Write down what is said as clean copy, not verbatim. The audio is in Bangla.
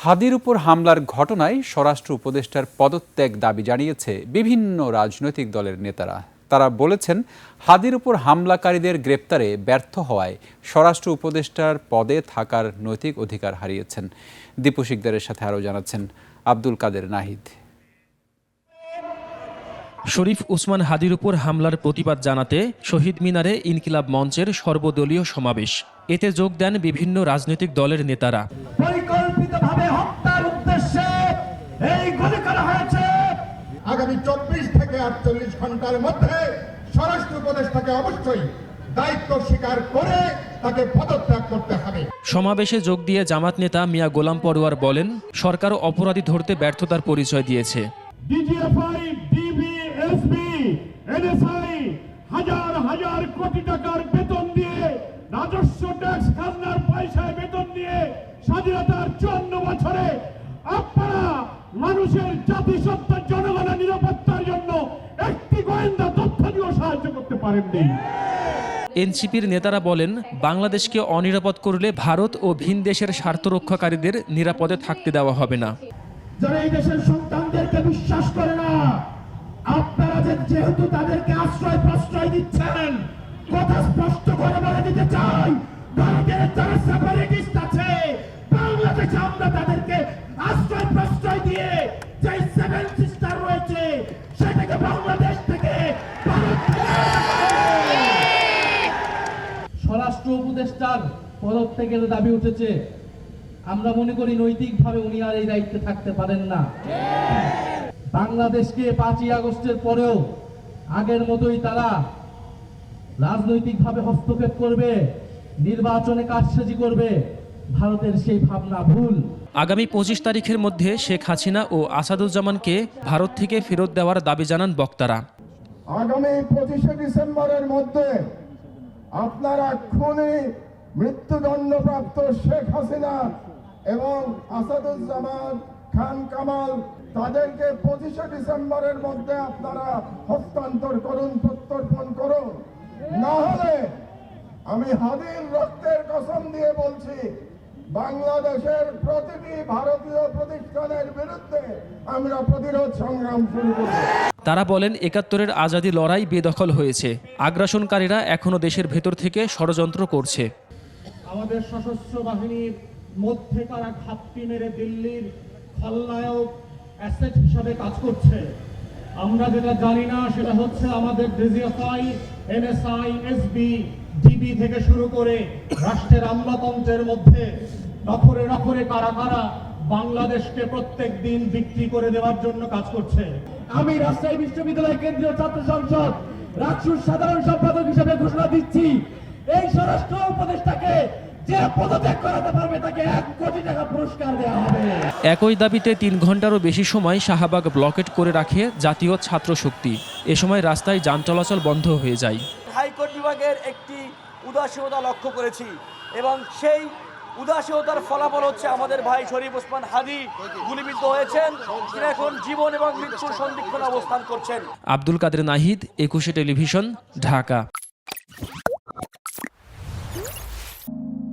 হাদির উপর হামলার ঘটনায় স্বরাষ্ট্র উপদেষ্টার পদত্যাগ দাবি জানিয়েছে বিভিন্ন রাজনৈতিক দলের নেতারা। তারা বলেছেন, হাদির উপর হামলাকারীদের গ্রেপ্তারে ব্যর্থ হওয়ায় স্বরাষ্ট্র উপদেষ্টার পদে থাকার নৈতিক অধিকার হারিয়েছেন। দীপু শিকদারের সাথে আরও জানাচ্ছেন আব্দুল কাদের নাহিদ। শরীফ ওসমান হাদির উপর হামলার প্রতিবাদ জানাতে শহীদ মিনারে ইনকিলাব মঞ্চের সর্বদলীয় সমাবেশ। এতে যোগ দেন বিভিন্ন রাজনৈতিক দলের নেতারা। পরিকল্পিতভাবে হত্যার উদ্দেশ্যে এই গুলি করা হয়েছে। আগামী 24 থেকে 48 ঘন্টার মধ্যে স্বরাষ্ট্র উপদেষ্টাকে অবশ্যই দায়িত্ব স্বীকার করে তাকে পদত্যাগ করতে হবে। সমাবেশে যোগ দিয়ে জামাত নেতা মিয়া গোলাম পরোয়ার বলেন, সরকার অপরাধী ধরতে ব্যর্থতার পরিচয় দিয়েছে। ডিজিএফআই, ডিবি, এসবি, এনএসআই হাজার হাজার কোটি টাকার বেতন দিয়ে, রাজস্ব ট্যাক্স খাজনার পয়সায় বেতন দিয়ে স্বাধীনতার 54 বছরে আপনারা মানুষের জাতিসত্তার জনগণের নিরাপত্তার জন্য একটি গোয়েন্দা তথ্য দিয়েও সাহায্য করতে পারেননি। এনসিপির নেতারা বলেন, বাংলাদেশকে অনিরাপদ করলে ভারত ও ভিন দেশের স্বার্থ রক্ষাকারীদের নিরাপদে থাকতে দেওয়া হবে না। যারা এই দেশের সন্তানদেরকে বিশ্বাস করে না, আপনারা যেহেতু তাদেরকে আশ্রয় প্রশ্রয় দিচ্ছেন, কথা স্পষ্ট করে বলে দিতে চাই, ভারতের যারা সেপারেটিস্ট আছে, বাংলাদেশে আমরা তাদেরকে আশ্রয় প্রশ্রয় দিয়ে যে 7 সিস্টার রয়েছে সেটাকে বাংলাদেশ থেকে স্বরাষ্ট্র উপদেষ্টার পদত্যাগের দাবি উঠেছে। আমরা মনে করি নৈতিকভাবে উনি আর এই দায়িত্বে থাকতে পারেন না। বাংলাদেশকে 5ই আগস্টের পরেও আগের মতোই তারা রাজনৈতিকভাবে হস্তক্ষেপ করবে, নির্বাচনে কারসাজি করবে। ভারতের সেই ভাবনা ভুল। আগামী 25 তারিখের মধ্যে শেখ হাসিনা ও আসাদুজ্জামানকে ভারত থেকে ফেরত দেওয়ার দাবি জানান বক্তারা। আগামী 25শে ডিসেম্বরের মধ্যে আপনারা খুনি, মৃত্যুদণ্ডপ্রাপ্ত শেখ হাসিনা এবং আসাদুজ্জামান খান কামাল তাদেরকে 25শে ডিসেম্বরের মধ্যে আপনারা হস্তান্তর করুন, প্রত্যর্পণ করুন। না হলে আমি হাদির রক্তের কসম দিয়ে বলছি, বাংলাদেশের প্রতিটি ভারতীয় প্রতিষ্ঠানের বিরুদ্ধে আমরা প্রতিরোধ সংগ্রাম শুরু করব। তারা বলেন, 71-এর আজাদী লড়াই বেদখল হয়েছে, আগ্রাসনকারীরা এখনো দেশের ভেতর থেকে ষড়যন্ত্র করছে। আমাদের সশস্ত্র বাহিনীর মধ্যে তারা ঘাপটি মেরে দিল্লির খলনায়ক অ্যাসেট হিসাবে কাজ করছে। আমরা যেটা জানি না সেটা হচ্ছে আমাদের ডিজিএফআই, এনএসআই, এসবি, ডিবি থেকে শুরু করে রাষ্ট্রের আমলাতন্ত্রের মধ্যে নখরে নখরে কারা কারা বাংলাদেশকে প্রত্যেক দিন বিক্রি করে দেওয়ার জন্য কাজ করছে। আমি রাজশাহী বিশ্ববিদ্যালয় কেন্দ্রীয় ছাত্র সংসদ রাকসুর সাধারণ সম্পাদক হিসেবে ঘোষণা দিচ্ছি, এই স্বরাষ্ট্র উপদেষ্টাকে যে পদত্যাগ করাতে পারবে তাকে 1 কোটি টাকা পুরস্কার দেওয়া হবে। একই দাবিতে 3 ঘন্টারও বেশি সময় শাহবাগ ব্লকেট করে রাখে জাতীয় ছাত্র শক্তি। এ সময় রাস্তায় যান চলাচল বন্ধ হয়ে যায়। হাইকোর্ট বিভাগের একটি উদাসীনতা লক্ষ্য করেছি এবং সেই উদাসীনতার ফলাফল হচ্ছে আমাদের ভাই শরীফ ওসমান হাদি গুলিবিদ্ধ হয়েছেন। তিনি এখন জীবন এবং মৃত্যুর সন্দিক্ষণে অবস্থান করছেন। আব্দুল কাদের নাহিদ, 21শে টেলিভিশন, ঢাকা।